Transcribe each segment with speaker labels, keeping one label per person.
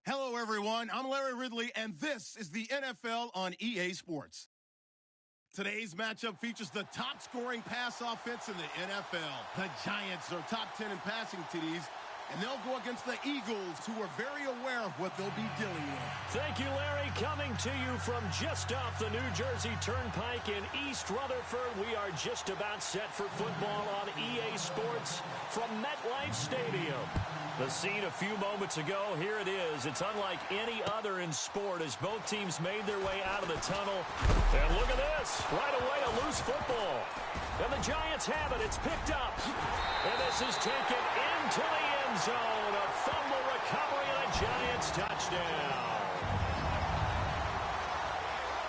Speaker 1: Hello, everyone. I'm Larry Ridley, and this is the NFL on EA Sports. Today's matchup features the top-scoring pass offense in the NFL. The Giants are top 10 in passing TDs, and they'll go against the Eagles, who are very aware of what they'll be dealing with.
Speaker 2: Thank you, Larry. Coming to you from just off the New Jersey Turnpike in East Rutherford, we are just about set for football on EA Sports from MetLife Stadium. The scene a few moments ago, here it is. It's unlike any other in sport as both teams made their way out of the tunnel. And look at this. Right away, a loose football. And the Giants have it. It's picked up. And this is taken into the end zone. A fumble recovery and a Giants touchdown.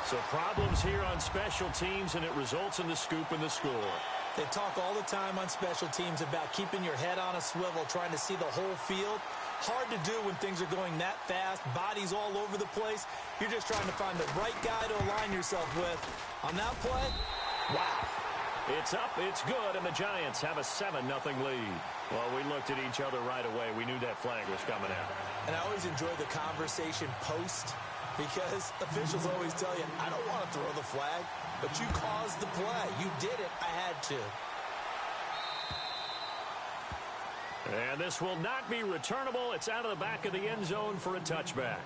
Speaker 2: So problems here on special teams, and it results in the scoop and the score.
Speaker 3: They talk all the time on special teams about keeping your head on a swivel, trying to see the whole field. Hard to do when things are going that fast, bodies all over the place. You're just trying to find the right guy to align yourself with. On that play, wow.
Speaker 2: It's up, it's good, and the Giants have a 7-0 lead. Well, we looked at each other right away. We knew that flag was coming out.
Speaker 3: And I always enjoy the conversation post, because officials always tell you, I don't want to throw the flag, but you caused the play. You did it. I had to.
Speaker 2: And this will not be returnable. It's out of the back of the end zone for a touchback.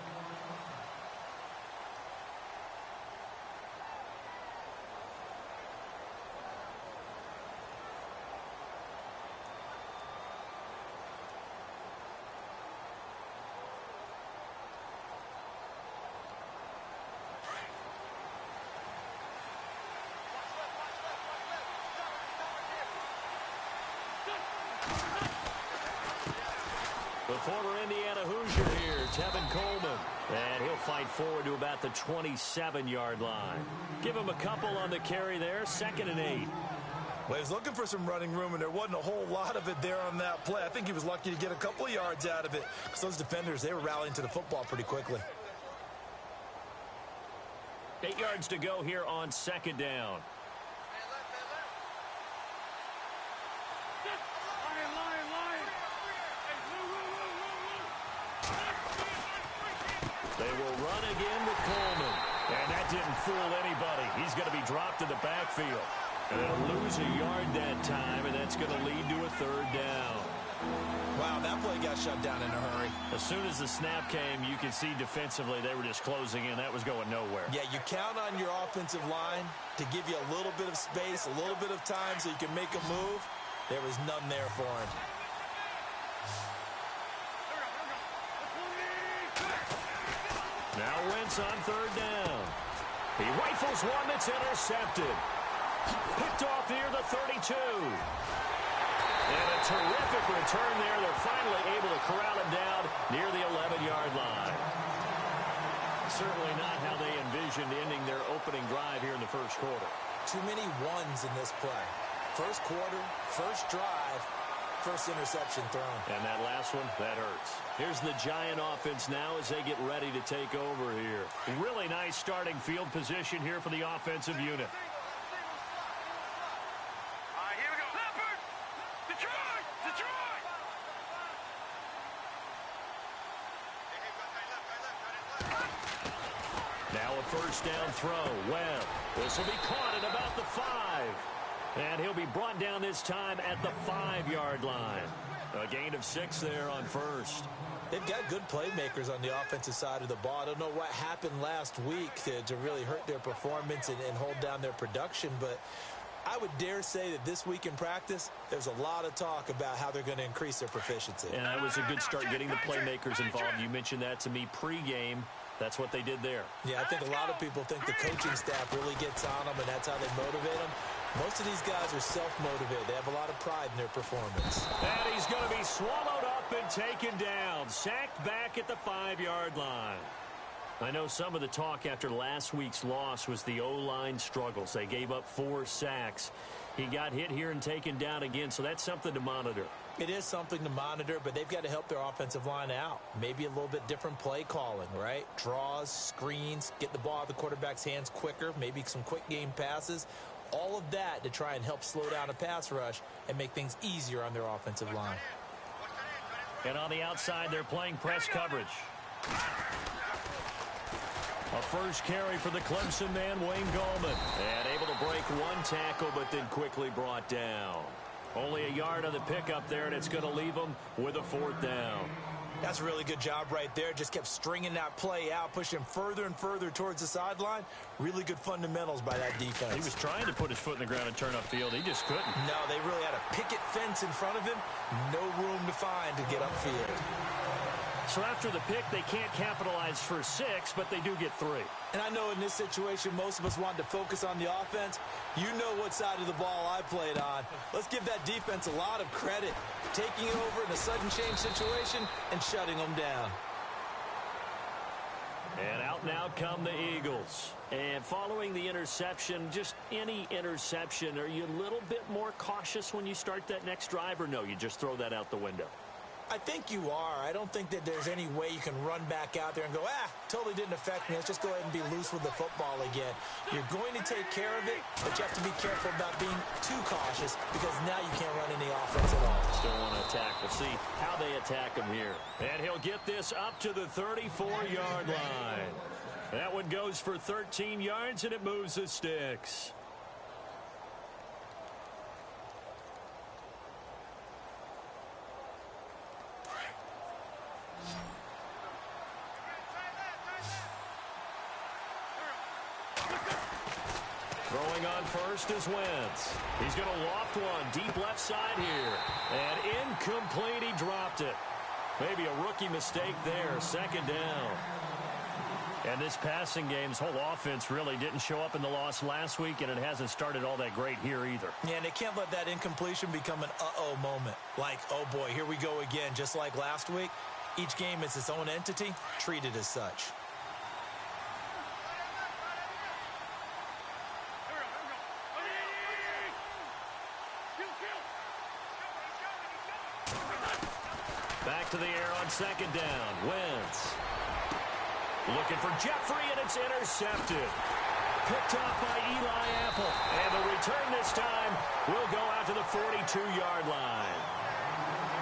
Speaker 2: The former Indiana Hoosier here, Tevin Coleman. And he'll fight forward to about the 27-yard line. Give him a couple on the carry there, 2nd and 8.
Speaker 4: Well, he was looking for some running room, and there wasn't a whole lot of it there on that play. I think he was lucky to get a couple of yards out of it, because those defenders, they were rallying to the football pretty quickly.
Speaker 2: 8 yards to go here on 2nd down. They will run again with Coleman. And that didn't fool anybody. He's going to be dropped in the backfield. And they'll lose a yard that time, and that's going to lead to a 3rd down.
Speaker 3: Wow, that play got shut down in a hurry.
Speaker 2: As soon as the snap came, you could see defensively they were just closing in. That was going nowhere.
Speaker 3: Yeah, you count on your offensive line to give you a little bit of space, a little bit of time so you can make a move. There was none there for him.
Speaker 2: Now Wentz on 3rd down. He rifles one that's intercepted. Picked off near the 32. And a terrific return there. They're finally able to corral him down near the 11-yard line. Certainly not how they envisioned ending their opening drive here in the first quarter.
Speaker 3: Too many ones in this play. First quarter, first drive, first interception thrown.
Speaker 2: And that last one, that hurts. Here's the Giant offense now as they get ready to take over here. Really nice starting field position here for the offensive unit.
Speaker 5: Here we go. Leopard! Detroit! Detroit!
Speaker 2: Now a 1st down throw. Webb. This will be caught at about the 5. And he'll be brought down this time at the 5-yard line. A gain of 6 there on 1st.
Speaker 3: They've got good playmakers on the offensive side of the ball. I don't know what happened last week to really hurt their performance and hold down their production, but I would dare say that this week in practice, there's a lot of talk about how they're going to increase their proficiency.
Speaker 2: And that was a good start getting the playmakers involved. You mentioned that to me pregame. That's what they did there.
Speaker 3: Yeah, I think a lot of people think the coaching staff really gets on them, and that's how they motivate them. Most of these guys are self-motivated. They have a lot of pride in their performance.
Speaker 2: And he's going to be swallowed up and taken down. Sacked back at the 5-yard line. I know some of the talk after last week's loss was the O-line struggles. They gave up 4 sacks. He got hit here and taken down again, so that's something to monitor.
Speaker 3: It is something to monitor, but they've got to help their offensive line out. Maybe a little bit different play calling, right? Draws, screens, get the ball out of the quarterback's hands quicker, maybe some quick game passes. All of that to try and help slow down a pass rush and make things easier on their offensive line.
Speaker 2: And on the outside, they're playing press coverage. A first carry for the Clemson man, Wayne Gallman. And able to break one tackle, but then quickly brought down. Only a yard on the pickup there, and it's going to leave them with a 4th down.
Speaker 3: That's a really good job right there. Just kept stringing that play out, pushing further and further towards the sideline. Really good fundamentals by that defense.
Speaker 2: He was trying to put his foot in the ground and turn upfield. He just couldn't.
Speaker 3: No, they really had a picket fence in front of him. No room to find to get upfield.
Speaker 2: So after the pick, they can't capitalize for 6, but they do get 3.
Speaker 3: And I know in this situation, most of us wanted to focus on the offense. You know what side of the ball I played on. Let's give that defense a lot of credit. Taking it over in a sudden change situation and shutting them down.
Speaker 2: And out and out come the Eagles. And following the interception, just any interception, are you a little bit more cautious when you start that next drive, or no, you just throw that out the window?
Speaker 3: I think you are. I don't think that there's any way you can run back out there and go, totally didn't affect me. Let's just go ahead and be loose with the football again. You're going to take care of it, but you have to be careful about being too cautious because now you can't run any offense at all.
Speaker 2: Still want to attack. We'll see how they attack him here. And he'll get this up to the 34-yard line. That one goes for 13 yards, and it moves the sticks. Throwing on first is Wentz. He's going to loft one deep left side here. And incomplete, he dropped it. Maybe a rookie mistake there, 2nd down. And this passing game's whole offense really didn't show up in the loss last week, and it hasn't started all that great here either.
Speaker 3: Yeah, and they can't let that incompletion become an uh-oh moment. Like, oh boy, here we go again, just like last week. Each game is its own entity, treated as such.
Speaker 2: Back to the air on 2nd down. Wentz. Looking for Jeffrey, and it's intercepted. Picked off by Eli Apple. And the return this time will go out to the 42-yard line.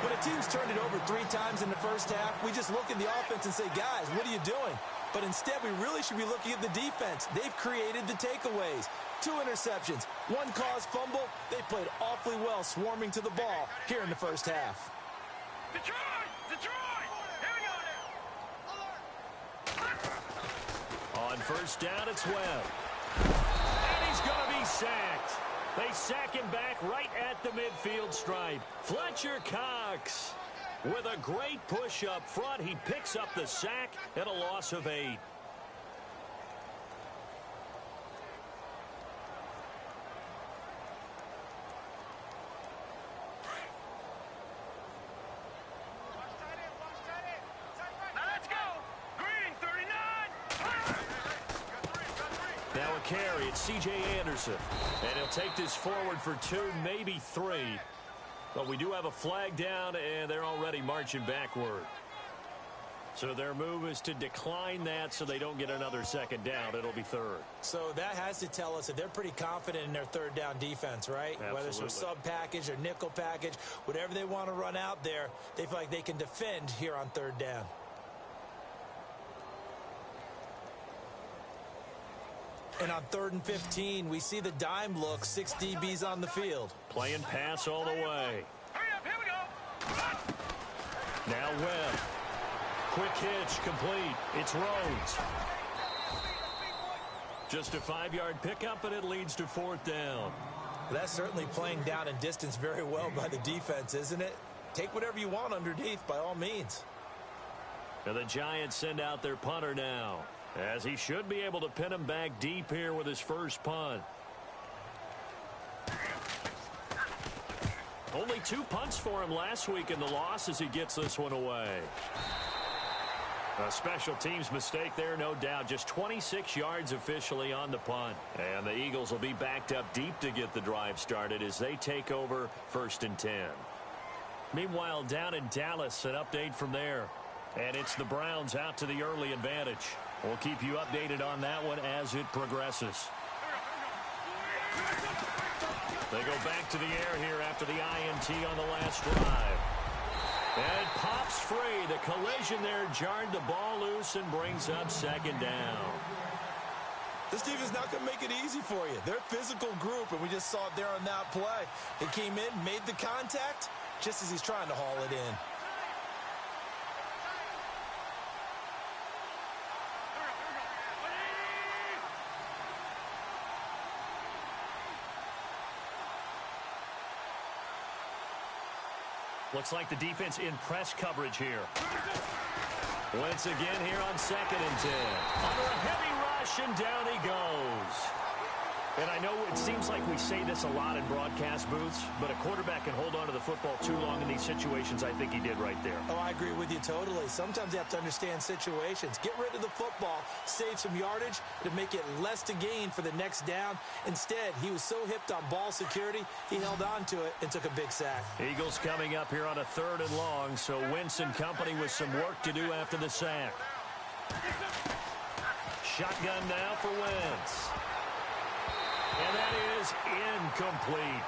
Speaker 3: When a team's turned it over 3 times in the first half, we just look at the offense and say, guys, what are you doing? But instead, we really should be looking at the defense. They've created the takeaways. 2 interceptions, 1 caused fumble. They played awfully well swarming to the ball here in the first half.
Speaker 5: Detroit! Detroit! Here we go now.
Speaker 2: On 1st down, it's Webb. And he's going to be sacked. They sack him back right at the midfield stripe. Fletcher Cox with a great push up front. He picks up the sack and a loss of 8. Now a carry, it's C.J. Anderson. And he'll take this forward for 2, maybe 3. But we do have a flag down, and they're already marching backward. So their move is to decline that so they don't get another 2nd down. It'll be 3rd.
Speaker 3: So that has to tell us that they're pretty confident in their 3rd down defense, right?
Speaker 2: Absolutely.
Speaker 3: Whether it's a sub package or nickel package, whatever they want to run out there, they feel like they can defend here on 3rd down. And on 3rd and 15, we see the dime look, 6 DBs on the field.
Speaker 2: Playing pass all the way.
Speaker 5: Hurry up, here we go.
Speaker 2: Now Webb. Quick hitch, complete. It's Rhodes. Just a 5-yard pickup, and it leads to 4th down.
Speaker 3: That's certainly playing down and distance very well by the defense, isn't it? Take whatever you want underneath, by all means.
Speaker 2: And the Giants send out their punter now, as he should be able to pin him back deep here with his first punt. Only 2 punts for him last week in the loss as he gets this one away. A special teams mistake there, no doubt. Just 26 yards officially on the punt. And the Eagles will be backed up deep to get the drive started as they take over 1st and 10. Meanwhile, down in Dallas, an update from there. And it's the Browns out to the early advantage. We'll keep you updated on that one as it progresses. They go back to the air here after the INT on the last drive. And pops free. The collision there jarred the ball loose and brings up second down.
Speaker 4: This team is not going to make it easy for you. They're a physical group, and we just saw it there on that play. They came in, made the contact, just as he's trying to haul it in.
Speaker 2: Looks like the defense in press coverage here. Once again here on 2nd and 10. Under a heavy rush, and down he goes. And I know it seems like we say this a lot in broadcast booths, but a quarterback can hold on to the football too long in these situations. I think he did right there.
Speaker 3: Oh, I agree with you totally. Sometimes you have to understand situations. Get rid of the football, save some yardage to make it less to gain for the next down. Instead, he was so hipped on ball security, he held on to it and took a big sack.
Speaker 2: Eagles coming up here on a 3rd and long, so Wentz and company with some work to do after the sack. Shotgun now for Wentz. And that is incomplete.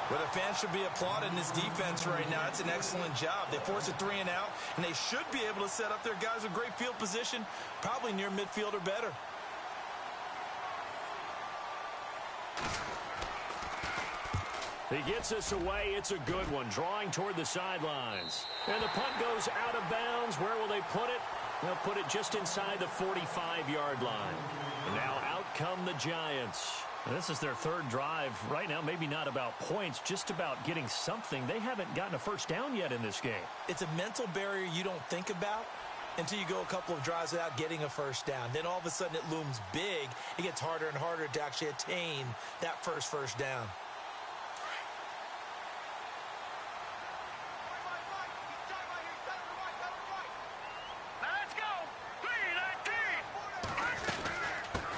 Speaker 4: But the fans should be applauding this defense right now. It's an excellent job. They forced a 3 and out, and they should be able to set up their guys with great field position, probably near midfield or better.
Speaker 2: He gets us away. It's a good one, drawing toward the sidelines. And the punt goes out of bounds. Where will they put it? They'll put it just inside the 45-yard line. And now out come the Giants. This is their 3rd drive. Right now, maybe not about points, just about getting something. They haven't gotten a first down yet in this game.
Speaker 3: It's a mental barrier you don't think about until you go a couple of drives without getting a first down. Then all of a sudden it looms big. It gets harder and harder to actually attain that first down.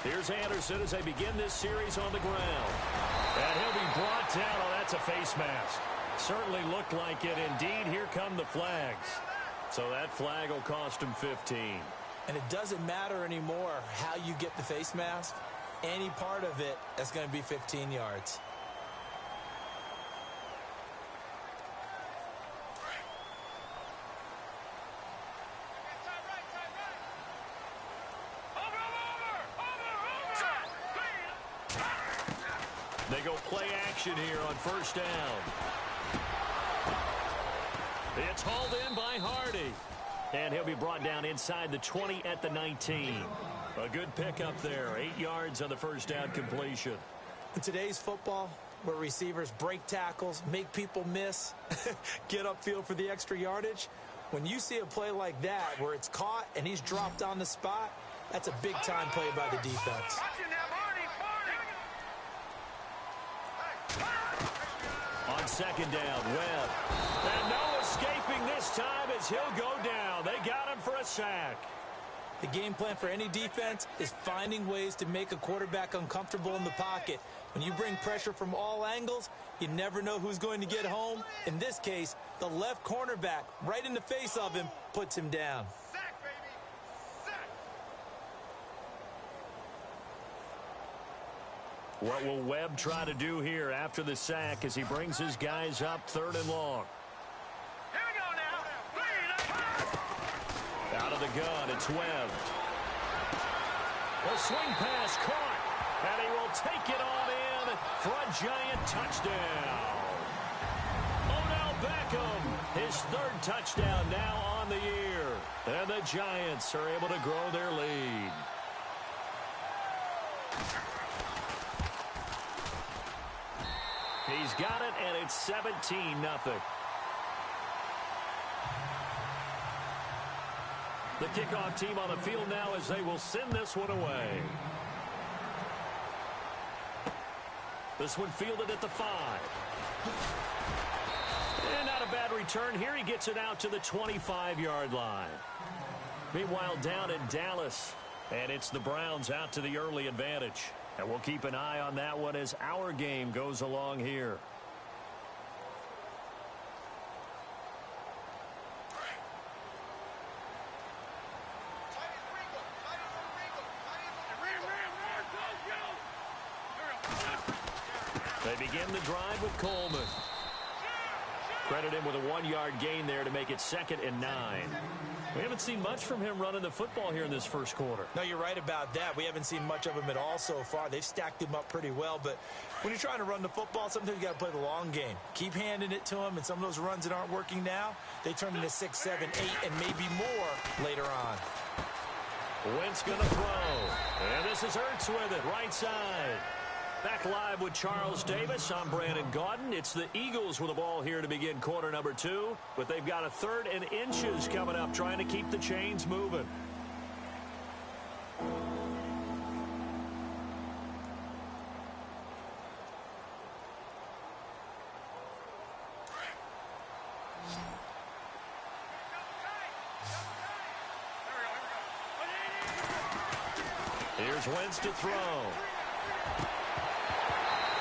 Speaker 2: Here's Anderson as they begin this series on the ground. And he'll be brought down. Oh, that's a face mask. Certainly looked like it. Indeed, here come the flags. So that flag will cost him 15.
Speaker 3: And it doesn't matter anymore how you get the face mask. Any part of it, that's going to be 15 yards.
Speaker 2: They go play action here on 1st down. It's hauled in by Hardy. And he'll be brought down inside the 20 at the 19. A good pickup there. 8 yards on the 1st down completion.
Speaker 3: In today's football, where receivers break tackles, make people miss, get upfield for the extra yardage, when you see a play like that where it's caught and he's dropped on the spot, that's a big-time play by the defense.
Speaker 2: On 2nd down, Webb. And no escaping this time as he'll go down. They got him for a sack.
Speaker 3: The game plan for any defense is finding ways to make a quarterback uncomfortable in the pocket. When you bring pressure from all angles, you never know who's going to get home. In this case, the left cornerback, right in the face of him, puts him down.
Speaker 5: Sack, baby. Sack.
Speaker 2: What will Webb try to do here after the sack as he brings his guys up 3rd and long?
Speaker 5: Here we go now.
Speaker 2: Out of the gun, it's Webb. A swing pass caught, and he will take it on in for a Giant touchdown. Odell Beckham, his 3rd touchdown now on the year. And the Giants are able to grow their lead. He's got it, and it's 17-0. The kickoff team on the field now as they will send this one away. This one fielded at the 5. And not a bad return here. He gets it out to the 25-yard line. Meanwhile, down in Dallas, and it's the Browns out to the early advantage. And we'll keep an eye on that one as our game goes along here. They begin the drive with Coleman. Credit him with a 1-yard gain there to make it 2nd and 9. We haven't seen much from him running the football here in this first quarter.
Speaker 4: No, you're right about that. We haven't seen much of him at all so far. They've stacked him up pretty well, but when you're trying to run the football, sometimes you got to play the long game. Keep handing it to him, and some of those runs that aren't working now, they turn into 6, 7, 8, and maybe more later on.
Speaker 2: Wentz going to throw. And this is Hurts with it, right side. Back live with Charles Davis. I'm Brandon Gaudin. It's the Eagles with the ball here to begin quarter number 2. But they've got a 3rd and inches coming up, trying to keep the chains moving. Here's Wentz to throw.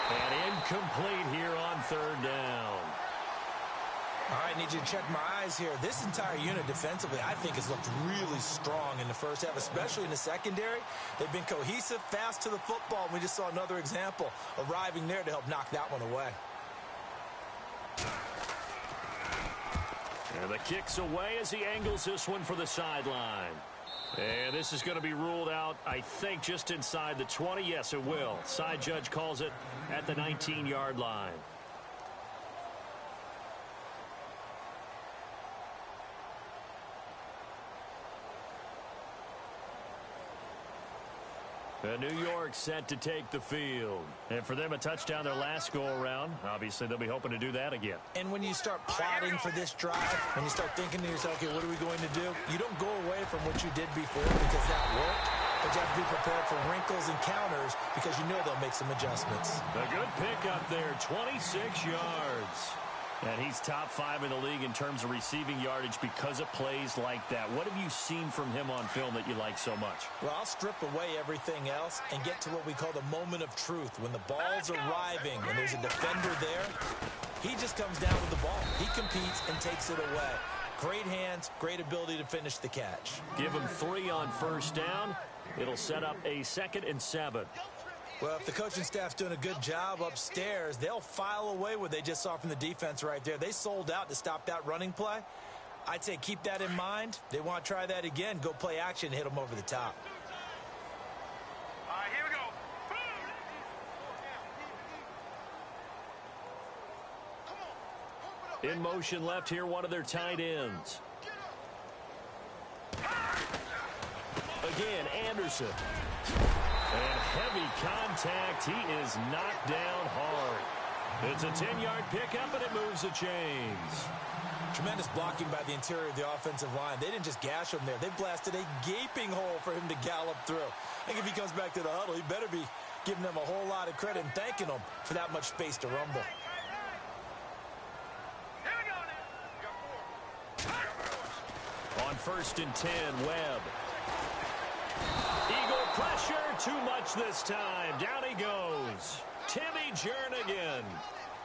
Speaker 2: And incomplete here on 3rd down.
Speaker 4: All right, I need you to check my eyes here. This entire unit defensively, I think, has looked really strong in the first half, especially in the secondary. They've been cohesive, fast to the football. We just saw another example arriving there to help knock that one away.
Speaker 2: And the kick's away as he angles this one for the sideline. And this is going to be ruled out, I think, just inside the 20. Yes, it will. Side judge calls it at the 19-yard line. New York set to take the field. And for them, a touchdown their last go-around. Obviously, they'll be hoping to do that again.
Speaker 4: And when you start plotting for this drive, when you start thinking to yourself, okay, what are we going to do? You don't go away from what you did before because that worked. But you have to be prepared for wrinkles and counters because you know they'll make some adjustments.
Speaker 2: A good pickup there, 26 yards. And he's top 5 in the league in terms of receiving yardage because of plays like that. What have you seen from him on film that you like so much?
Speaker 4: Well, I'll strip away everything else and get to what we call the moment of truth. When the ball's arriving and there's a defender there, he just comes down with the ball. He competes and takes it away. Great hands, great ability to finish the catch.
Speaker 2: Give him 3 on 1st down. It'll set up a 2nd and 7.
Speaker 4: Well, if the coaching staff's doing a good job upstairs, they'll file away what they just saw from the defense right there. They sold out to stop that running play. I'd say keep that in mind. They want to try that again. Go play action and hit them over the top.
Speaker 5: All right, here we go.
Speaker 2: In motion left here, one of their tight ends. Again, Anderson. And heavy contact. He is knocked down hard. It's a 10-yard pickup, and it moves the chains.
Speaker 4: Tremendous blocking by the interior of the offensive line. They didn't just gash him there. They blasted a gaping hole for him to gallop through. I think if he comes back to the huddle, he better be giving them a whole lot of credit and thanking them for that much space to rumble.
Speaker 5: Here we go now.
Speaker 2: On 1st and 10, Webb. Eagle pressure, too much this time. Down he goes. Timmy Jernigan.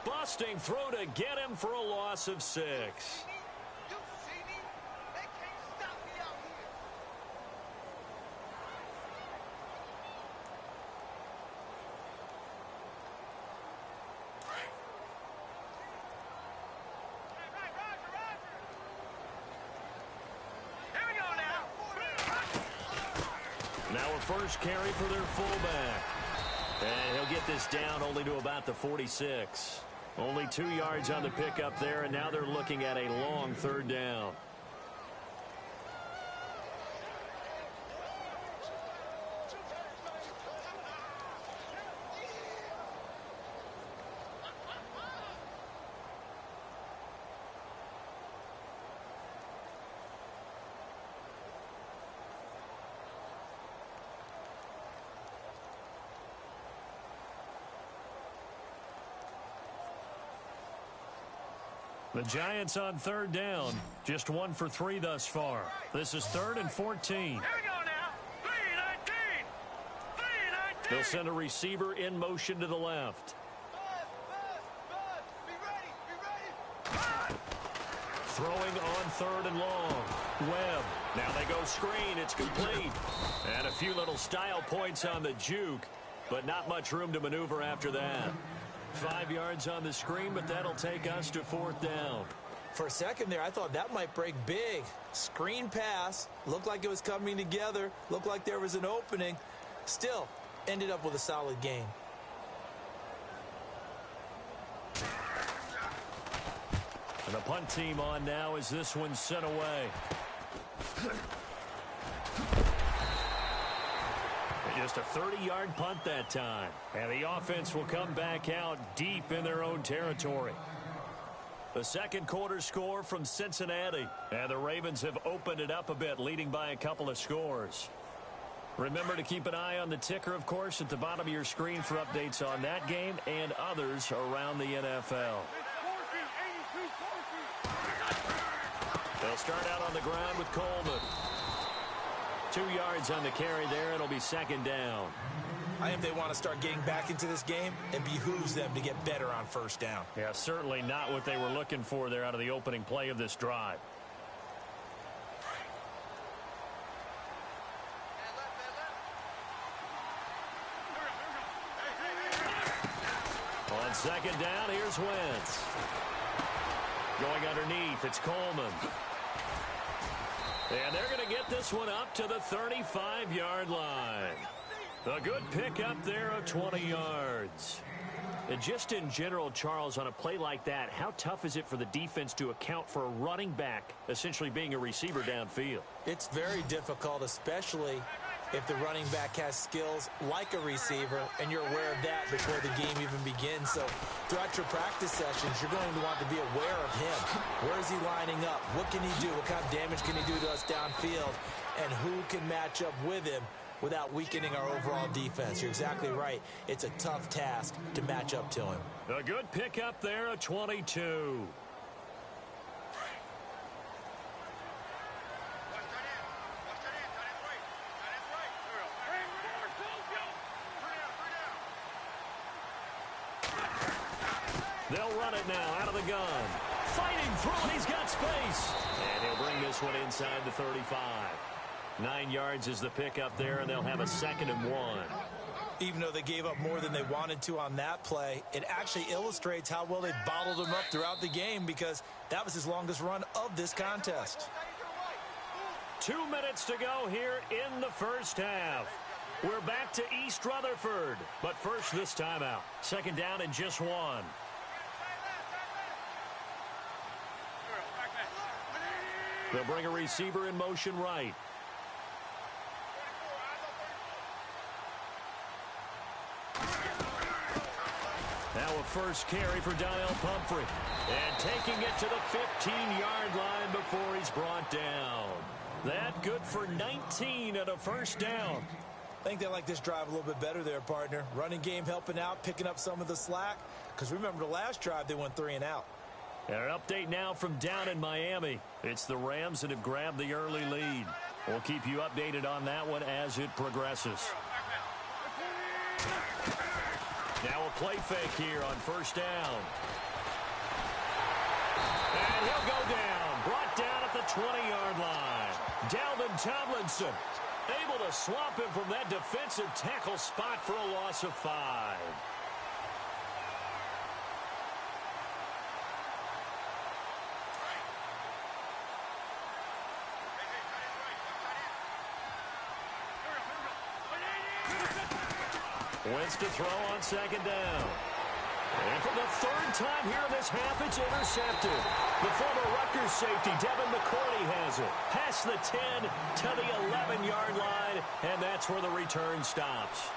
Speaker 2: Busting throw to get him for a loss of 6.
Speaker 5: You see me? They can't stop me out here. Here we go now.
Speaker 2: Now a first carry for their fullback. And he'll get this down only to about the 46. Only 2 yards on the pickup there, and now they're looking at a long 3rd down. The Giants on 3rd down. Just 1 for 3 thus far. This is 3rd and 14.
Speaker 5: Here we go now. 3-19. 3-19.
Speaker 2: They'll send a receiver in motion to the left.
Speaker 5: Be ready.
Speaker 2: Throwing on 3rd and long. Webb. Now they go screen. It's complete. And a few little style points on the juke, but not much room to maneuver after that. 5 yards on the screen, but that'll take us to 4th down.
Speaker 4: For a second there, I thought that might break big. Screen pass. Looked like it was coming together. Looked like there was an opening. Still, ended up with a solid game.
Speaker 2: And the punt team on now as this one's sent away. Just a 30-yard punt that time. And the offense will come back out deep in their own territory. The second quarter score from Cincinnati. And the Ravens have opened it up a bit, leading by a couple of scores. Remember to keep an eye on the ticker, of course, at the bottom of your screen for updates on that game and others around the NFL. They'll start out on the ground with Coleman. 2 yards on the carry there. It'll be 2nd down.
Speaker 4: I think they want to start getting back into this game. It behooves them to get better on 1st down.
Speaker 2: Yeah, certainly not what they were looking for there out of the opening play of this drive. On 2nd down, here's Wentz. Going underneath, it's Coleman. And they're going to get this one up to the 35-yard line. A good pickup there of 20 yards. And just in general, Charles, on a play like that, how tough is it for the defense to account for a running back essentially being a receiver downfield?
Speaker 4: It's very difficult, especially if the running back has skills like a receiver and you're aware of that before the game even begins. So throughout your practice sessions, you're going to want to be aware of him. Where is he lining up? What can he do? What kind of damage can he do to us downfield? And who can match up with him without weakening our overall defense? You're exactly right. It's a tough task to match up to him.
Speaker 2: A good pickup there of 22. They'll run it now out of the gun. Fighting through it. He's got space. And he'll bring this one inside the 35. 9 yards is the pickup there, and they'll have a 2nd and 1.
Speaker 4: Even though they gave up more than they wanted to on that play, it actually illustrates how well they bottled him up throughout the game because that was his longest run of this contest.
Speaker 2: 2 minutes to go here in the first half. We're back to East Rutherford, but first this timeout. 2nd down and just 1. They'll bring a receiver in motion right. Now a first carry for Donnell Pumphrey. And taking it to the 15-yard line before he's brought down. That good for 19 at a 1st down.
Speaker 4: I think they like this drive a little bit better there, partner. Running game helping out, picking up some of the slack. Because remember the last drive, they went 3 and out.
Speaker 2: And an update now from down in Miami. It's the Rams that have grabbed the early lead. We'll keep you updated on that one as it progresses. Now a play fake here on 1st down. And he'll go down. Brought down at the 20-yard line. Dalvin Tomlinson able to swamp him from that defensive tackle spot for a loss of 5. Wentz to throw on 2nd down. And for the 3rd time here in this half, it's intercepted. The former Rutgers safety, Devin McCourty, has it. Past the 10 to the 11-yard line, and that's where the return stops.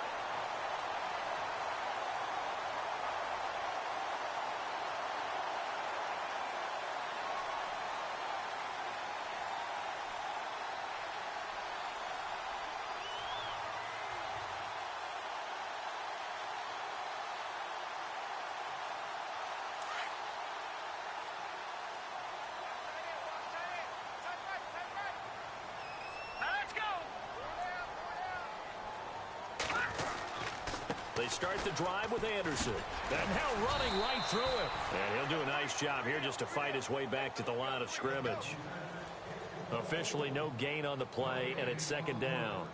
Speaker 2: They start the drive with Anderson. And now running right through him. And he'll do a nice job here just to fight his way back to the line of scrimmage. Officially no gain on the play, and it's 2nd down.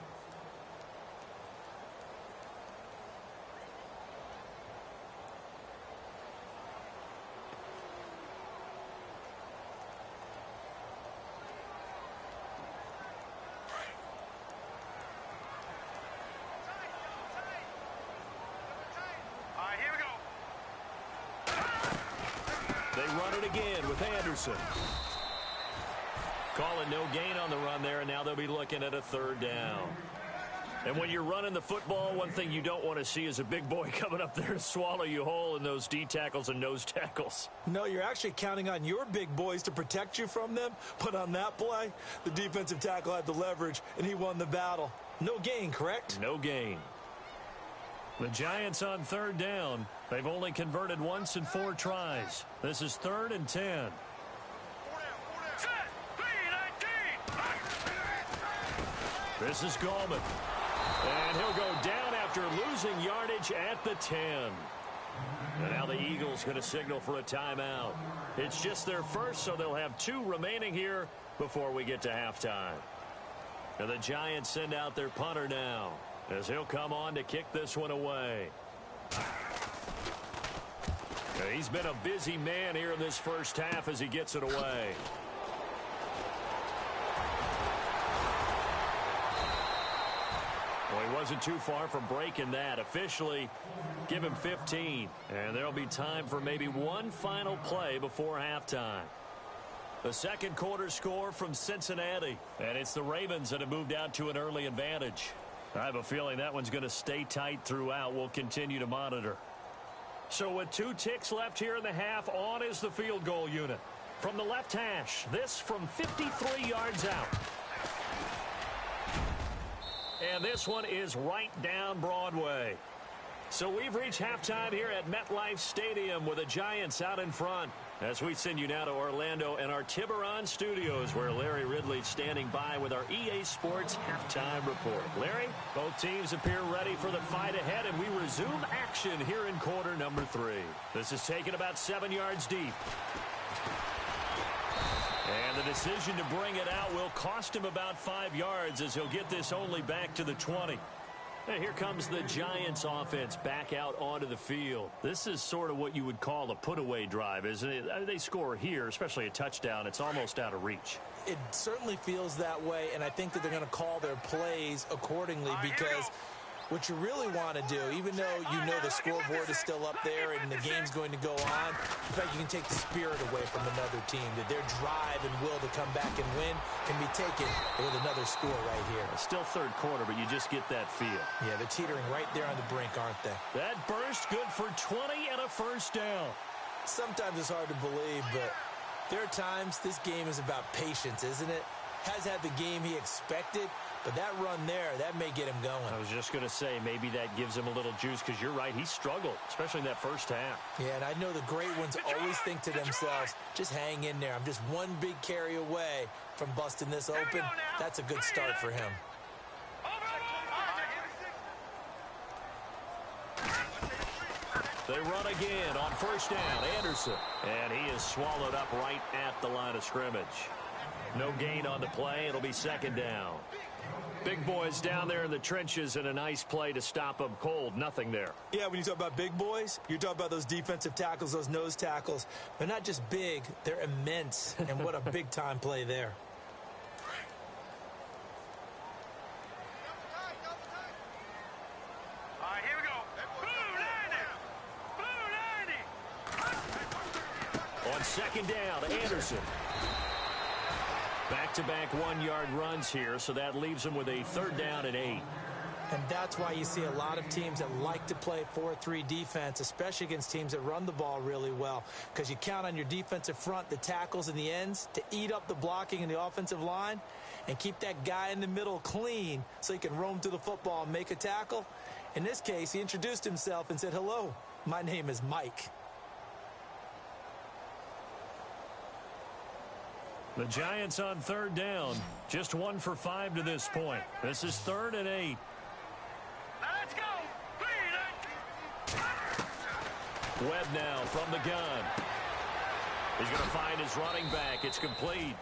Speaker 2: run it again with Anderson. Call it no gain on the run there, and now they'll be looking at a 3rd down. And when you're running the football, one thing you don't want to see is a big boy coming up there to swallow you whole in those D tackles and nose tackles.
Speaker 4: No, you're actually counting on your big boys to protect you from them. But on that play, the defensive tackle had the leverage, and he won the battle. No gain, correct?
Speaker 2: No gain. The Giants on 3rd down. They've only converted once in 4 tries. This is 3rd and 10. This is Gallman. And he'll go down after losing yardage at the 10. And now the Eagles going to signal for a timeout. It's just their first, so they'll have 2 remaining here before we get to halftime. And the Giants send out their punter now, as he'll come on to kick this one away. He's been a busy man here in this first half as he gets it away. Well, he wasn't too far from breaking that. Officially, give him 15. And there'll be time for maybe one final play before halftime. The second quarter score from Cincinnati. And it's the Ravens that have moved out to an early advantage. I have a feeling that one's going to stay tight throughout. We'll continue to monitor. So with 2 ticks left here in the half, on is the field goal unit. From the left hash, this from 53 yards out. And this one is right down Broadway. So we've reached halftime here at MetLife Stadium with the Giants out in front. As we send you now to Orlando and our Tiburon studios, where Larry Ridley's standing by with our EA Sports halftime report. Larry, both teams appear ready for the fight ahead, and we resume action here in quarter number 3. This is taken about 7 yards deep. And the decision to bring it out will cost him about 5 yards, as he'll get this only back to the 20. And here comes the Giants offense back out onto the field. This is sort of what you would call a put-away drive, isn't it? I mean, they score here, especially a touchdown. It's almost out of reach.
Speaker 4: It certainly feels that way, and I think that they're going to call their plays accordingly, because what you really want to do, even though you know the scoreboard is still up there and the game's going to go on, in fact, you can take the spirit away from another team, that their drive and will to come back and win can be taken with another score right here.
Speaker 2: Still third quarter, but you just get that feel.
Speaker 4: Yeah, they're teetering right there on the brink, aren't they?
Speaker 2: That burst good for 20 and a first down.
Speaker 4: Sometimes it's hard to believe, but there are times this game is about patience, isn't it? Has had the game he expected, but that run there, that may get him going.
Speaker 2: I was just going to say, maybe that gives him a little juice, because you're right, he struggled, especially in that first half.
Speaker 4: Yeah, and I know the great ones always think to themselves, just hang in there. I'm just one big carry away from busting this open. That's a good start for him.
Speaker 2: They run again on first down. Anderson. And he is swallowed up right at the line of scrimmage. No gain on the play. It'll be second down. Big boys down there in the trenches, and a nice play to stop them cold. Nothing there.
Speaker 4: Yeah, when you talk about big boys, you're talking about those defensive tackles, those nose tackles. They're not just big, they're immense. And what a big-time play there.
Speaker 5: All right, here we go. Blue 90.
Speaker 2: On second down, Anderson. Back-to-back 1-yard runs here, so that leaves them with a third down and 8.
Speaker 4: And that's why you see a lot of teams that like to play 4-3 defense, especially against teams that run the ball really well, because you count on your defensive front, the tackles and the ends, to eat up the blocking in the offensive line and keep that guy in the middle clean so he can roam to the football and make a tackle. In this case, he introduced himself and said, "Hello, my name is Mike."
Speaker 2: The Giants on third down, just 1 for 5 to this point. This is 3rd and 8.
Speaker 5: Now let's go.
Speaker 2: Webb now from the gun. He's going to find his running back. It's complete.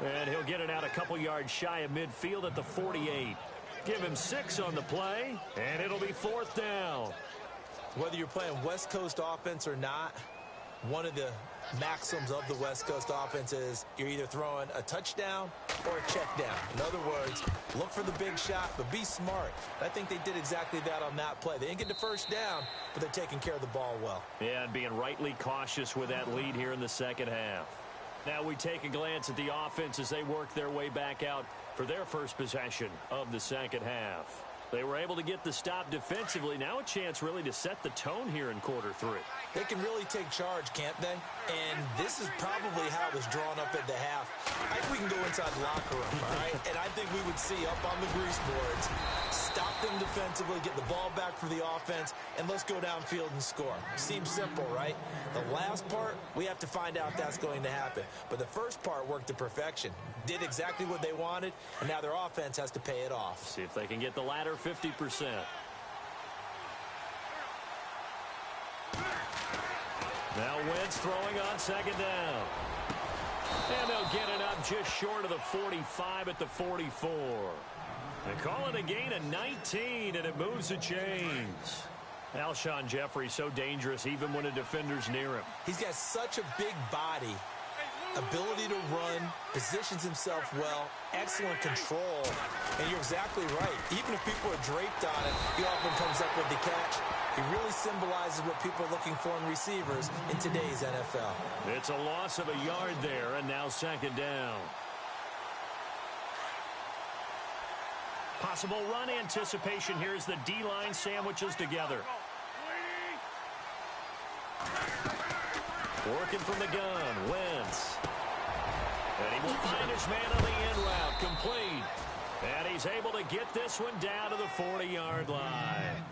Speaker 2: And he'll get it out a couple yards shy of midfield at the 48. Give him 6 on the play, and it'll be 4th down.
Speaker 4: Whether you're playing West Coast offense or not, One of the maxims of the West Coast offense is you're either throwing a touchdown or a check down. In other words, look for the big shot, but be smart. I think they did exactly that on that play. They didn't get the first down, but they're taking care of the ball well.
Speaker 2: Yeah, and being rightly cautious with that lead here in the second half. Now we take a glance at the offense as they work their way back out for their first possession of the second half. They were able to get the stop defensively. Now a chance really to set the tone here in quarter 3.
Speaker 4: They can really take charge, can't they? And this is probably how it was drawn up at the half. I think we can go inside the locker room, all right? And I think we would see up on the grease boards, stop them defensively, get the ball back for the offense, and let's go downfield and score. Seems simple, right? The last part, we have to find out if that's going to happen. But the first part worked to perfection. Did exactly what they wanted, and now their offense has to pay it off.
Speaker 2: See if they can get the latter 50%. Now Wentz throwing on second down. And they'll get it up just short of the 45 at the 44. They call it a gain of 19, and it moves the chains. Alshon Jeffrey so dangerous even when a defender's near him.
Speaker 4: He's got such a big body, ability to run, positions himself well, excellent control. And you're exactly right. Even if people are draped on him, he often comes up with the catch. He really symbolizes what people are looking for in receivers in today's NFL.
Speaker 2: It's a loss of a yard there, and now second down. Possible run anticipation here as the D-line sandwiches together. Working from the gun, Wentz. And he will find his man on the in route, complete. And he's able to get this one down to the 40-yard line.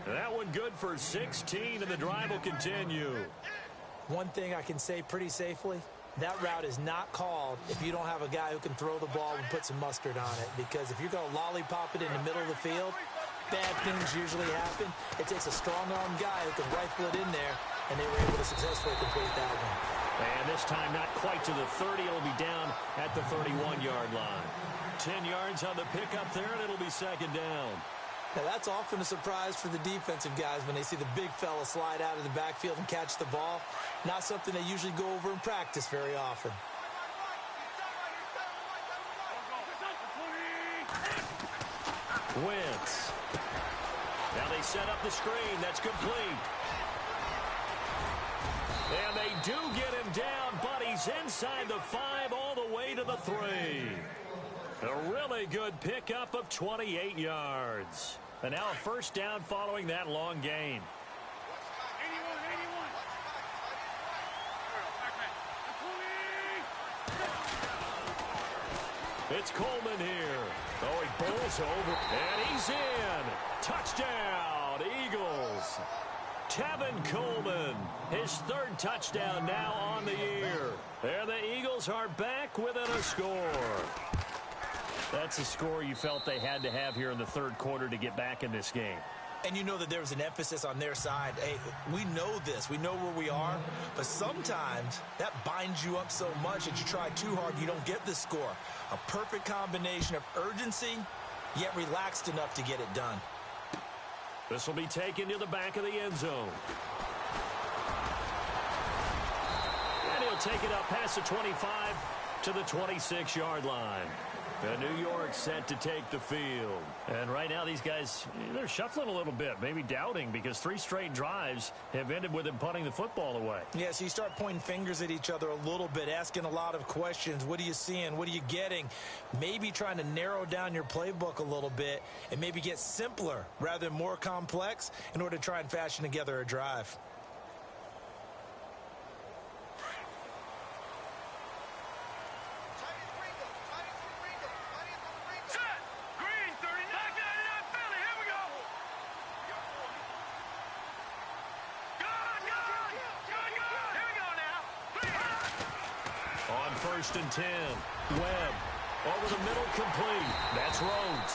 Speaker 2: That one good for 16, and the drive will continue.
Speaker 4: One thing I can say pretty safely, that route is not called if you don't have a guy who can throw the ball and put some mustard on it. Because if you're going to lollipop it in the middle of the field, bad things usually happen. It takes a strong-arm guy who can rifle it in there, and they were able to successfully complete that one.
Speaker 2: And this time not quite to the 30. It'll be down at the 31-yard line. 10 yards on the pickup there, and it'll be second down.
Speaker 4: Now, that's often a surprise for the defensive guys when they see the big fella slide out of the backfield and catch the ball. Not something they usually go over in practice very often.
Speaker 2: Wentz. Now they set up the screen. That's complete. And they do get him down, but he's inside the 5 all the way to the 3. A really good pickup of 28 yards. And now a first down following that long gain. It's Coleman here. Oh, he bowls over, and he's in. Touchdown, Eagles. Tevin Coleman, his 3rd touchdown now on the year. And the Eagles are back within a score. That's a score you felt they had to have here in the 3rd quarter to get back in this game.
Speaker 4: And you know that there was an emphasis on their side. Hey, we know this. We know where we are. But sometimes that binds you up so much that you try too hard, you don't get the score. A perfect combination of urgency, yet relaxed enough to get it done.
Speaker 2: This will be taken to the back of the end zone. And he'll take it up past the 25 to the 26-yard line. And New York set to take the field. And right now these guys, they're shuffling a little bit, maybe doubting, because 3 straight drives have ended with them punting the football away.
Speaker 4: Yeah, so you start pointing fingers at each other a little bit, asking a lot of questions. What are you seeing? What are you getting? Maybe trying to narrow down your playbook a little bit and maybe get simpler rather than more complex in order to try and fashion together a drive.
Speaker 2: On 1st and 10, Webb over the middle, complete. That's Rhodes.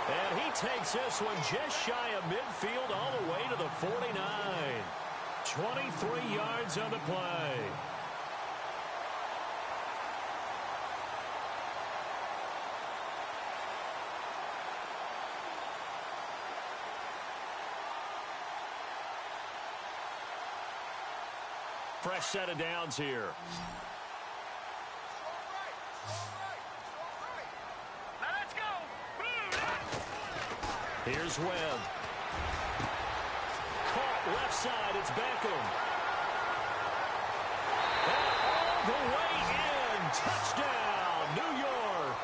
Speaker 2: And he takes this one just shy of midfield all the way to the 49. 23 yards on the play. Fresh set of downs here.
Speaker 5: Now let's go.
Speaker 2: Here's Webb. Caught left side. It's Beckham. And all the way in. Touchdown, New York.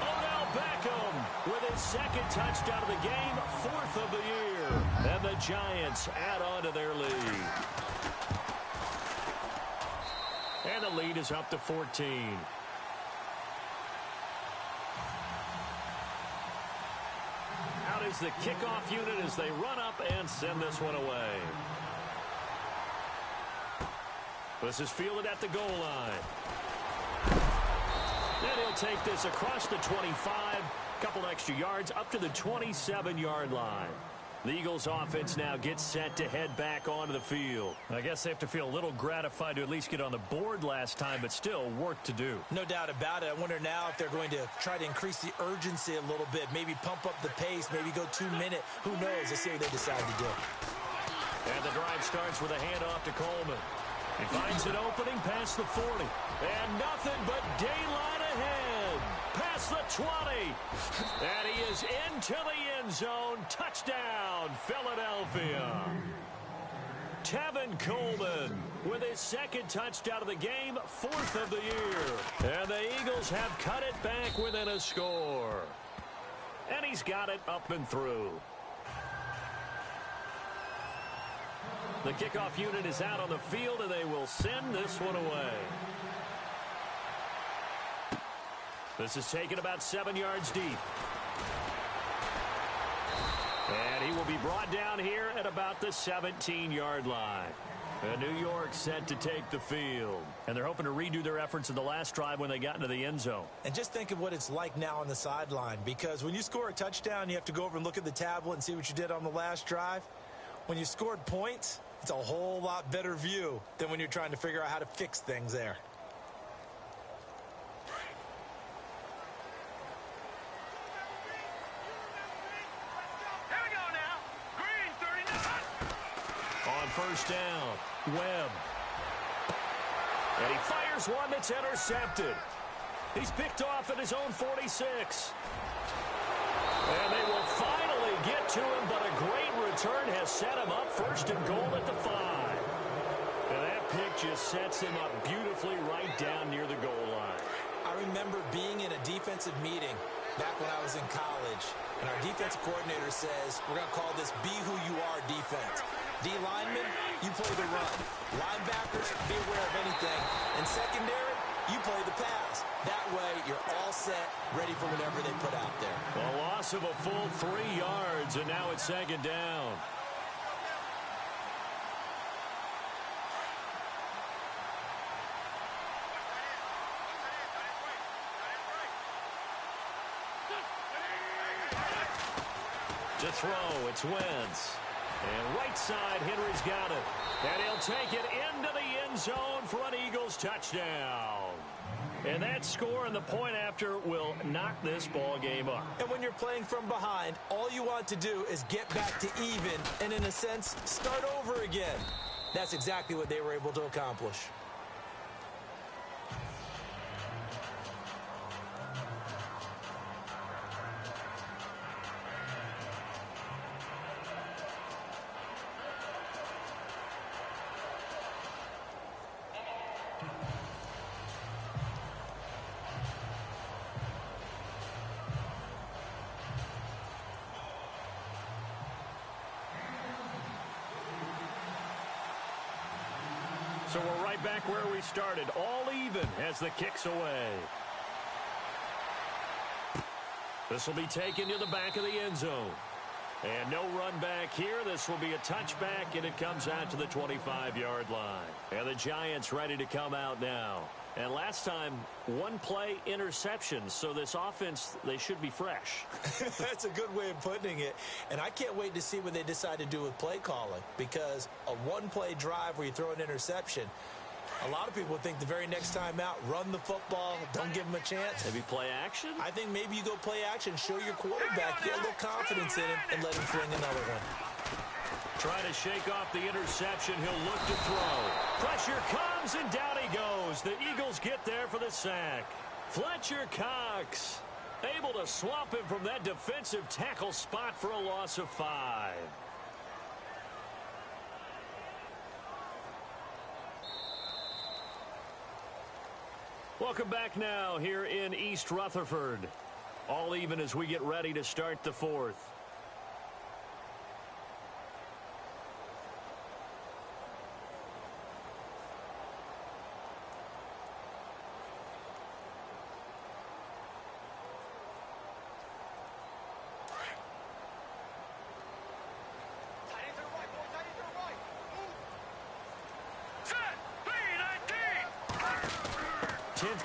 Speaker 2: Odell Beckham with his second touchdown of the game, 4th of the year. And the Giants add on to their lead. And the lead is up to 14. Out is the kickoff unit as they run up and send this one away. This is fielded at the goal line. Then he'll take this across the 25, couple extra yards up to the 27-yard line. The Eagles offense now gets set to head back onto the field. I guess they have to feel a little gratified to at least get on the board last time, but still work to do.
Speaker 4: No doubt about it. I wonder now if they're going to try to increase the urgency a little bit, maybe pump up the pace, maybe go 2-minute. Who knows? Let's see what they decide to do.
Speaker 2: And the drive starts with a handoff to Coleman. He finds an opening past the 40. And nothing but daylight ahead. Past the 20. And he is into the end zone. Touchdown, Philadelphia. Tevin Coleman with his second touchdown of the game, 4th of the year. And the Eagles have cut it back within a score. And he's got it up and through. The kickoff unit is out on the field, and they will send this one away. This is taken about 7 yards deep. And he will be brought down here at about the 17-yard line. And New York set to take the field. And they're hoping to redo their efforts in the last drive when they got into the end zone.
Speaker 4: And just think of what it's like now on the sideline, because when you score a touchdown, you have to go over and look at the tablet and see what you did on the last drive. When you scored points, it's a whole lot better view than when you're trying to figure out how to fix things there.
Speaker 5: Here we go now. Green 39.
Speaker 2: On first down, Webb. And he fires one that's intercepted. He's picked off at his own 46. And they will finally get to him, but a great return has set him up 1st and goal at the 5. And that pick just sets him up beautifully right down near the goal line.
Speaker 4: I remember being in a defensive meeting back when I was in college, and our defensive coordinator says, we're going to call this Be Who You Are defense. D linemen, you play the run. Linebackers, be aware of anything. And secondary, you play the pass. That way, you're all set, ready for whatever they put out there.
Speaker 2: A loss of a full 3 yards, and now it's 2nd down. To throw, it's Wentz. And right side, Henry's got it. And he'll take it into the end zone for an Eagles touchdown. And that score and the point after will knock this ball game up.
Speaker 4: And when you're playing from behind, all you want to do is get back to even and, in a sense, start over again. That's exactly what they were able to accomplish.
Speaker 2: So we're right back where we started, all even as the kick's away. This will be taken to the back of the end zone. And no run back here. This will be a touchback, and it comes out to the 25-yard line. And the Giants ready to come out now. And last time, one play interception. So this offense, they should be fresh.
Speaker 4: That's a good way of putting it. And I can't wait to see what they decide to do with play calling, because a one-play drive where you throw an interception, a lot of people think the very next time out, run the football, don't give them a chance.
Speaker 2: Maybe play action?
Speaker 4: I think maybe you go play action, show your quarterback, get a little confidence in him, and let him fling another one.
Speaker 2: Trying to shake off the interception. He'll look to throw. Pressure comes, and down he goes. The Eagles get there for the sack. Fletcher Cox able to swamp him from that defensive tackle spot for a loss of 5. Welcome back now here in East Rutherford. All even as we get ready to start the 4th.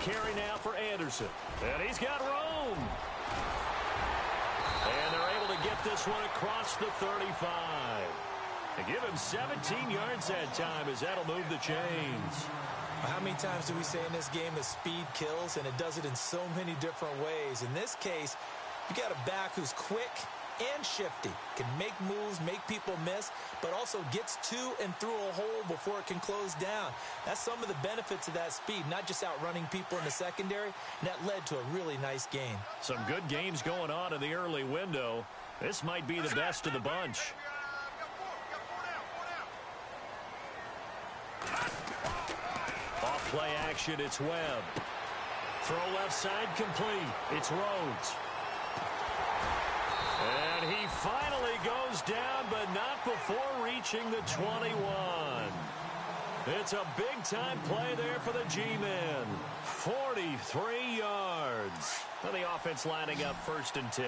Speaker 2: Carry now for Anderson. And he's got room. And they're able to get this one across the 35. They give him 17 yards that time as that'll move the chains.
Speaker 4: How many times do we say in this game that speed kills, and it does it in so many different ways? In this case, you got a back who's quick and shifty, can make moves, make people miss, but also gets to and through a hole before it can close down. That's some of the benefits of that speed, not just outrunning people in the secondary, and that led to a really nice game. Some good games going on in the early window. This might be the best of the bunch.
Speaker 2: Off play action, it's Webb. Throw left side complete. It's Rhodes. And he finally goes down, but not before reaching the 21. It's a big-time play there for the G-men. 43 yards. And the offense lining up 1st and 10.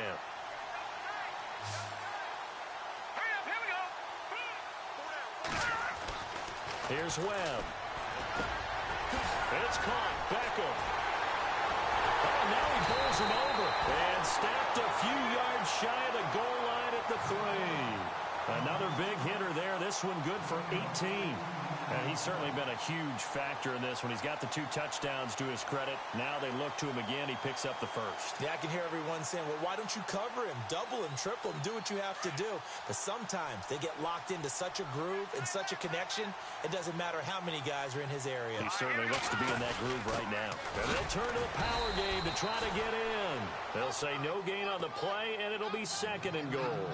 Speaker 2: Here's Webb. It's caught. Beckham. Oh, now he bowls him over. And snapped a few yards shy of the goal line at the 3. Another big hitter there. This one good for 18. And he's certainly been a huge factor in this one. He's got the 2 touchdowns to his credit. Now they look to him again. He picks up the 1st.
Speaker 4: Yeah, I can hear everyone saying, well, why don't you cover him? Double him, triple him, do what you have to do. But sometimes they get locked into such a groove and such a connection, it doesn't matter how many guys are in his area.
Speaker 2: He certainly looks to be in that groove right now. And they'll turn to a power game to try to get in. They'll say no gain on the play, and it'll be 2nd and goal.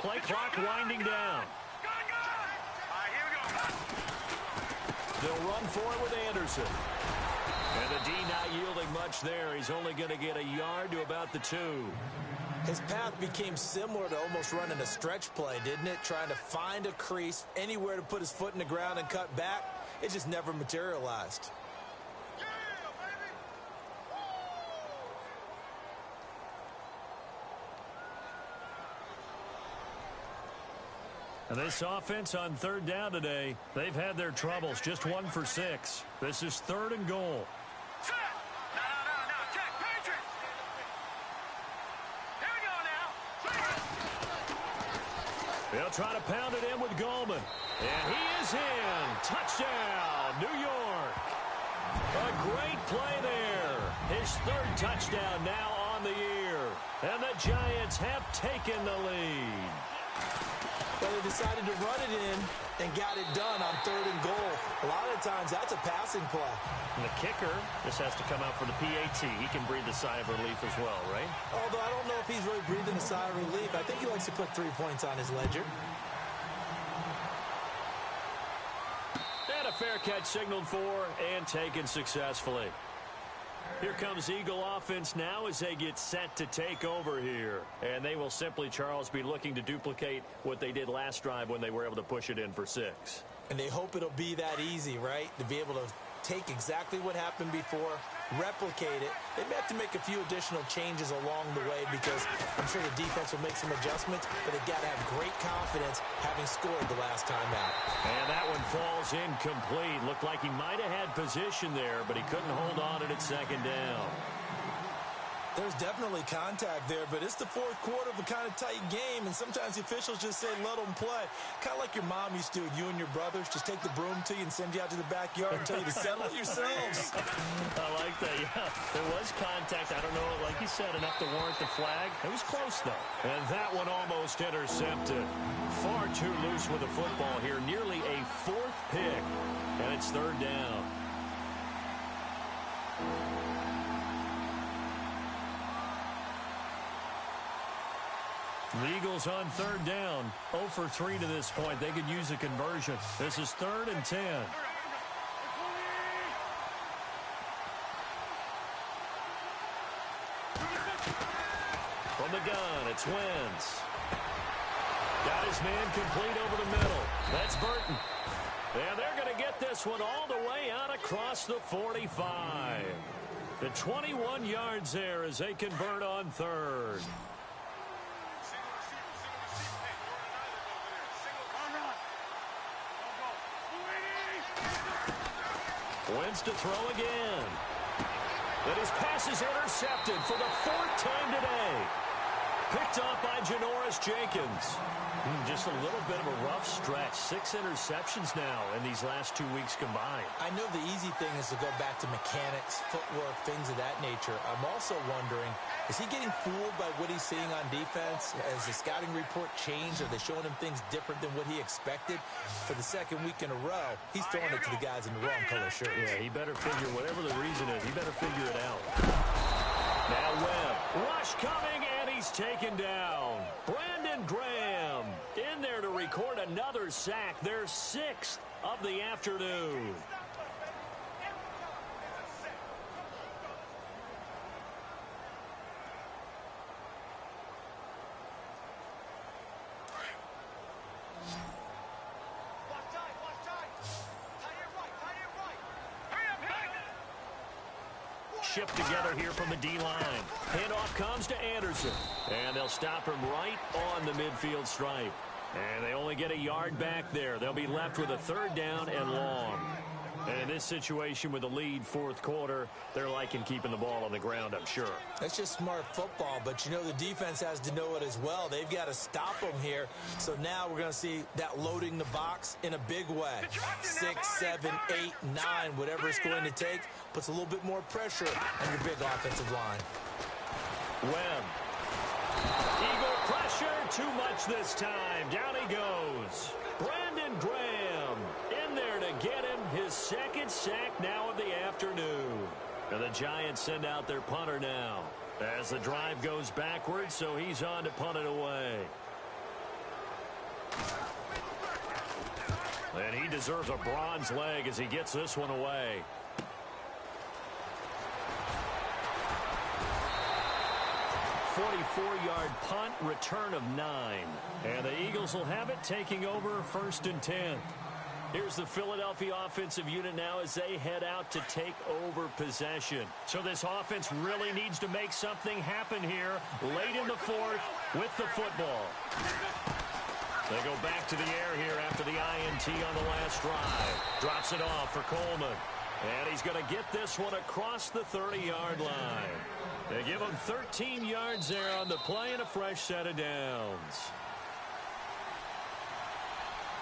Speaker 2: Play clock winding down. They'll run for it with Anderson. And the D not yielding much there. He's only going to get a yard to about the 2.
Speaker 4: His path became similar to almost running a stretch play, didn't it? Trying to find a crease, anywhere to put his foot in the ground and cut back. It just never materialized.
Speaker 2: And this offense on 3rd down today, they've had their troubles. Just 1 for 6. This is 3rd and goal. They'll try to pound it in with Goldman. And he is in. Touchdown, New York. A great play there. His 3rd touchdown now on the year. And the Giants have taken the lead.
Speaker 4: Well, they decided to run it in and got it done on 3rd and goal. A lot of times, that's a passing play.
Speaker 2: And the kicker just has to come out for the PAT. He can breathe a sigh of relief as well, right?
Speaker 4: Although I don't know if he's really breathing a sigh of relief. I think he likes to put 3 points on his ledger.
Speaker 2: And a fair catch signaled for and taken successfully. Here comes Eagle offense now as they get set to take over here. And they will simply, Charles, be looking to duplicate what they did last drive when they were able to push it in for 6.
Speaker 4: And they hope it'll be that easy, right? To be able to take exactly what happened before, replicate it. They may have to make a few additional changes along the way because I'm sure the defense will make some adjustments, but they've got to have great confidence having scored the last time out.
Speaker 2: And that one falls incomplete. Looked like he might have had position there, but he couldn't hold on it at second down.
Speaker 4: There's definitely contact there, but it's the fourth quarter of a kind of tight game, and sometimes the officials just say, let them play. Kind of like your mom used to with you and your brothers. Just take the broom to you and send you out to the backyard and tell you to settle it yourselves.
Speaker 2: I like that, yeah. There was contact. I don't know, like you said, enough to warrant the flag. It was close, though. And that one almost intercepted. Far too loose with the football here. Nearly a fourth pick, and it's third down. The Eagles on third down, 0 for 3 to this point. They could use a conversion. This is 3rd and 10. From the gun, it's Wentz. Got his man complete over the middle. That's Burton. And they're going to get this one all the way out across the 45. The 21 yards there as they convert on third. Wentz to throw again. But his pass is intercepted for the 4th time today. Picked off by Janoris Jenkins. Just a little bit of a rough stretch. 6 interceptions now in these last 2 weeks combined.
Speaker 4: I know the easy thing is to go back to mechanics, footwork, things of that nature. I'm also wondering, is he getting fooled by what he's seeing on defense? Has the scouting report changed? Are they showing him things different than what he expected? For the second week in a row, he's throwing it to the guys in the wrong color shirts.
Speaker 2: Yeah, he better figure, whatever the reason is, he better figure it out. Now Webb, rush coming, and he's taken down. Brandon Graham in there to record another sack, their 6th of the afternoon. Shift together here from the D-line. Handoff comes to Anderson. And they'll stop him right on the midfield stripe. And they only get a yard back there. They'll be left with a 3rd down and long. And in this situation with the lead 4th quarter, they're liking keeping the ball on the ground, I'm sure.
Speaker 4: That's just smart football, but you know the defense has to know it as well. They've got to stop them here. So now we're going to see that loading the box in a big way. 6, 7, 8, 9, whatever it's going to take, puts a little bit more pressure on your big offensive line.
Speaker 2: Webb. Eagle pressure, too much this time. Down he goes. Brandon Graham in there to get him his 2nd sack now of the afternoon. And the Giants send out their punter now as the drive goes backwards, so he's on to punt it away. And he deserves a bronze leg as he gets this one away. A 44-yard punt, return of 9. And the Eagles will have it, taking over 1st and 10. Here's the Philadelphia offensive unit now as they head out to take over possession. So this offense really needs to make something happen here late in the 4th with the football. They go back to the air here after the INT on the last drive. Drops it off for Coleman. And he's going to get this one across the 30-yard line. They give him 13 yards there on the play and a fresh set of downs.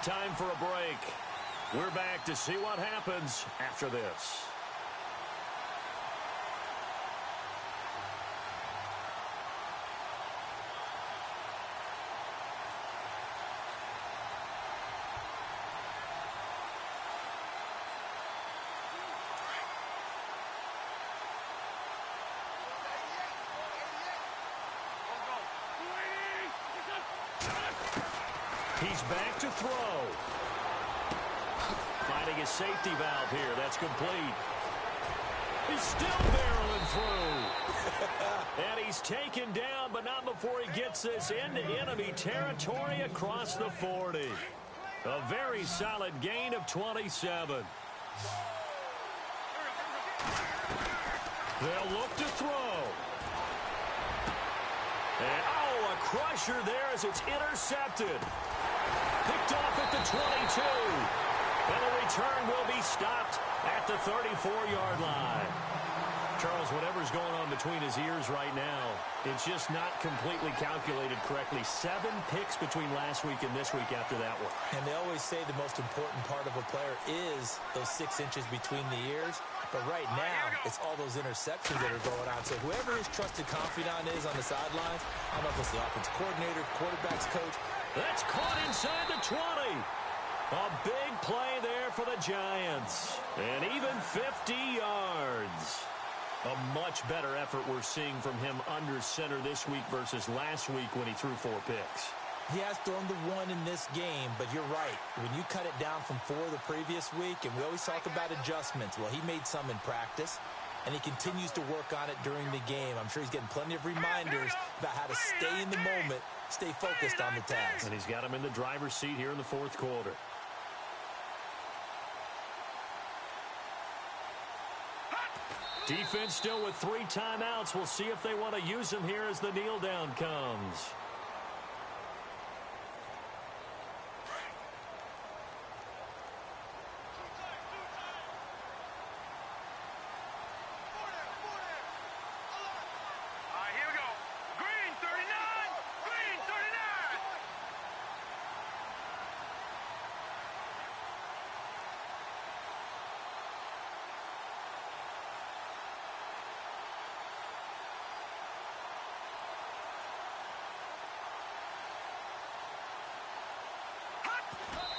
Speaker 2: Time for a break. We're back to see what happens after this. He's back to throw. Finding his safety valve here. That's complete. He's still barreling through. And he's taken down, but not before he gets this into enemy territory across the 40. A very solid gain of 27. They'll look to throw. And, a crusher there as it's intercepted. Picked off at the 22. And the return will be stopped at the 34-yard line. Charles, whatever's going on between his ears right now, it's just not completely calculated correctly. 7 picks between last week and this week after that one.
Speaker 4: And they always say the most important part of a player is those 6 inches between the ears. But right now, it's all those interceptions that are going on. So whoever his trusted confidant is on the sidelines, I don't know if it's the offensive coordinator, quarterback's coach.
Speaker 2: That's caught inside the 20. A big play there for the Giants. And even 50 yards. A much better effort we're seeing from him under center this week versus last week when he threw 4 picks.
Speaker 4: He has thrown the 1 in this game, but you're right. When you cut it down from 4 the previous week, and we always talk about adjustments, well, he made some in practice, and he continues to work on it during the game. I'm sure he's getting plenty of reminders about how to stay in the moment, stay focused on the task.
Speaker 2: And he's got him in the driver's seat here in the 4th quarter. Defense still with 3 timeouts. We'll see if they want to use them here as the kneel down comes.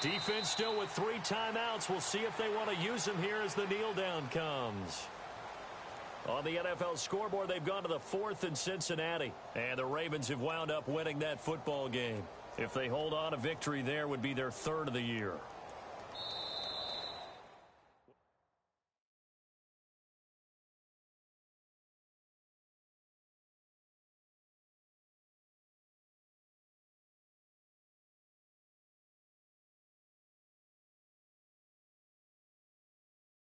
Speaker 2: Defense still with 3 timeouts. We'll see if they want to use them here as the kneel down comes. On the NFL scoreboard, they've gone to the 4th and Cincinnati. And the Ravens have wound up winning that football game. If they hold on, a victory there would be their 3rd of the year.